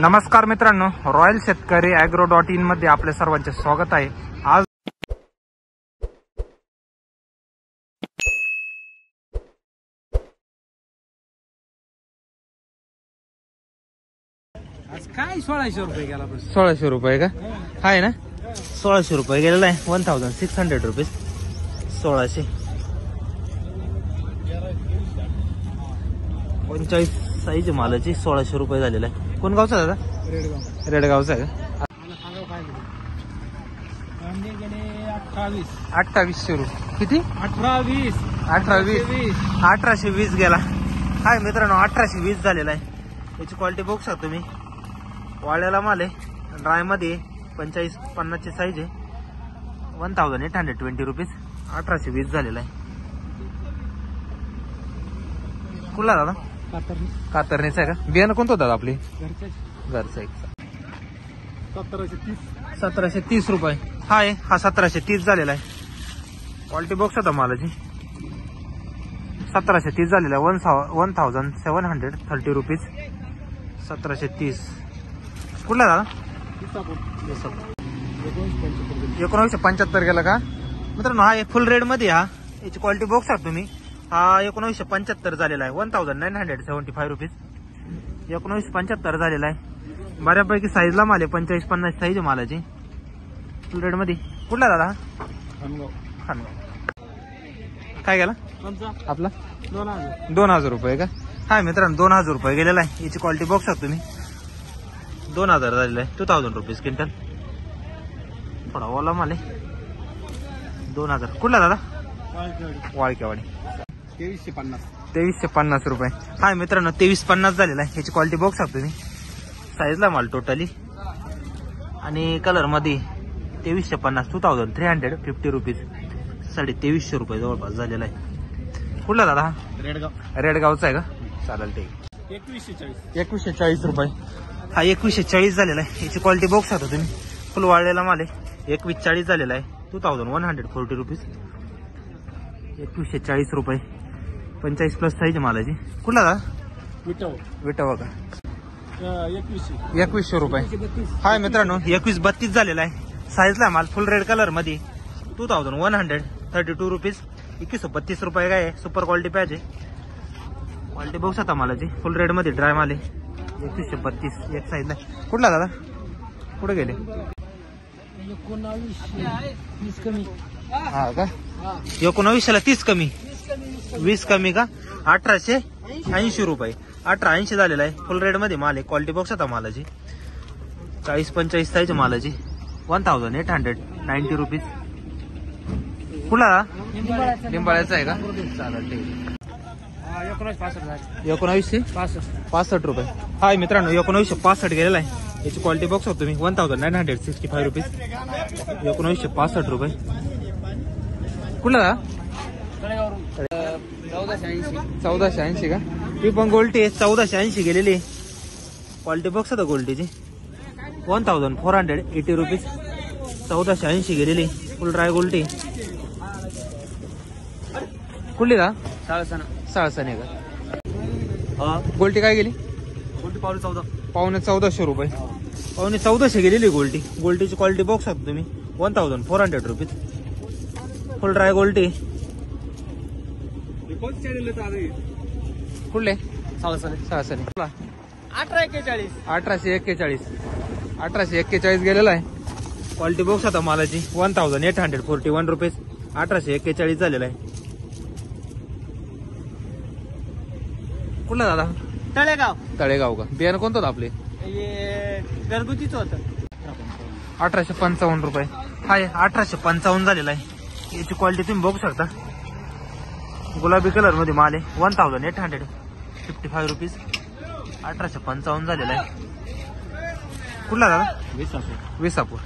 नमस्कार मित्रांनो, रॉयल शेतकरी ॲग्रो.in मध्ये आपल्या सर्वांचे स्वागत आहे। आज काय 1600 रुपये गेला। 1600 रुपये का आहे ना? 1600 रुपये गेलेला आहे। 1600 रुपीज 1600 45 साईज मालाची 1600 रुपये झालेला आहे। कोण गावचा दादा? रेडगाव। रेडगावचा आहे का? मला सांगा काय कांदे गेले 2800 रुपये। किती? 18-20 1820 गेला। हाय मित्रांनो, 1820 झालेला आहे। याची क्वालिटी बघू शकता तुम्ही। वाळ्याला माल आहे, ड्राय मध्ये 45-50 ची साईज आहे। 1820 रुपीज 1820 झालेला आहे। कुठला दादा? कातरणीचा आहे का? बियाणं कोणतं दादा आपली? घरचं आहे। 1730 रुपये हा 1730 झालेला आहे। क्वालिटी बॉक्स होता मालाची 1730 झालेला आहे। 1730 रुपीज 1730। कुठला दादा? 1975 गेला का मित्रांनो? हा फुल रेड मध्ये हा याची क्वालिटी बॉक्स आहे तुम्ही। हा 1975 झालेला आहे। 1975 रुपीज 1975 झालेला आहे। बऱ्यापैकी साईजला माल आहे, 45-50 साईज मालाची फुल रेड मध्ये। कुठला दादा? खानगाव। काय गेला आपला? 2000 रुपये का? हा मित्रांनो 2000 रुपये गेलेला आहे। याची क्वालिटी बॉक्स आहे तुम्ही। 2000 झालेला आहे। 2000 रुपीज क्विंटल। थोडा ओला माल आहे। 2000। कुठला दादा? वाळकेवाडी। 2350 रुपये हा मित्रांनो 2350 झालेला आहे। याची क्वालिटी बॉक्स आहे तुम्ही। साईजला माल टोटली आणि कलर मध्ये 2350 2350 रुपीज 2350 रुपये जवळपास झालेला आहे। कुठला दादा? रेडगावचा आहे का? चालेल ठीक। 2140 रुपये हा 2140 झालेला आहे। याची क्वालिटी बॉक्स आहे तुम्ही। फुल वाळलेला माल आहे। 2140 झालेला आहे। 2140 रुपीज 2140 रुपये 45+ साईज मालाची। कुठला दादा? विटावा का? 2100 रुपये हाय मित्रांनो 2132 झालेला आहे। साईजला माल फुल रेड कलर मध्ये 2132 रुपीज 2132 रुपये काय सुपर क्वालिटी पाहिजे। क्वालिटी बघू शकता मालाची फुल रेड मध्ये ड्राय माल आहे। 2132 एक साईजला। कुठला दादा? कुठे गेले? 1920 कमी हा का? 1900ला 30 कमी 20 कमी का? 1880 रुपये 1880 झालेला आहे। फुल रेड मध्ये माल आहे। क्वालिटी बॉक्स होता मालाची 40-45 साईज मालाची 1890 रुपीज। कुठला? लिंबाळ्याचा आहे का? चालेल ठीक। 1965 रुपये हाय मित्रांनो 1965 गेलेला आहे। याची क्वालिटी बॉक्स होतो तुम्ही। 1965 रुपीज 1965 रुपये। कुठला? 1480 का? ही पण गोल्टी आहे। 1480 गेलेली क्वालिटी बॉक्स होता गोल्टीची 1480 रुपीज 1480 गेलेली फुल ड्राय गोल्टी। कुठली का? साळसाने का? गोल्टी काय गेली? गोल्टी 14.5 पावणे 1400 रुपये 1400 गेलेली गोल्टी। गोल्टीची क्वालिटी बॉक्स आहे तुम्ही। 1400 रुपीज फुल ड्राय गोल्टी। कुठले? साळसाने 1841 गेलेला आहे। क्वालिटी बॉक्स आता मालाची 1841 रुपीज 1841 झालेला आहे। कुठला दादा? तळेगाव का? बियाणं कोणतं होतं आपले? घरगुतीच होतं। 1855 रुपये हाय 1855 झालेला आहे। याची क्वालिटी तुम्ही बघू शकता। गुलाबी कलर मध्ये माल आहे। 1855 रुपीज 1855 झालेला आहे। कुठला दादा? विसापूर।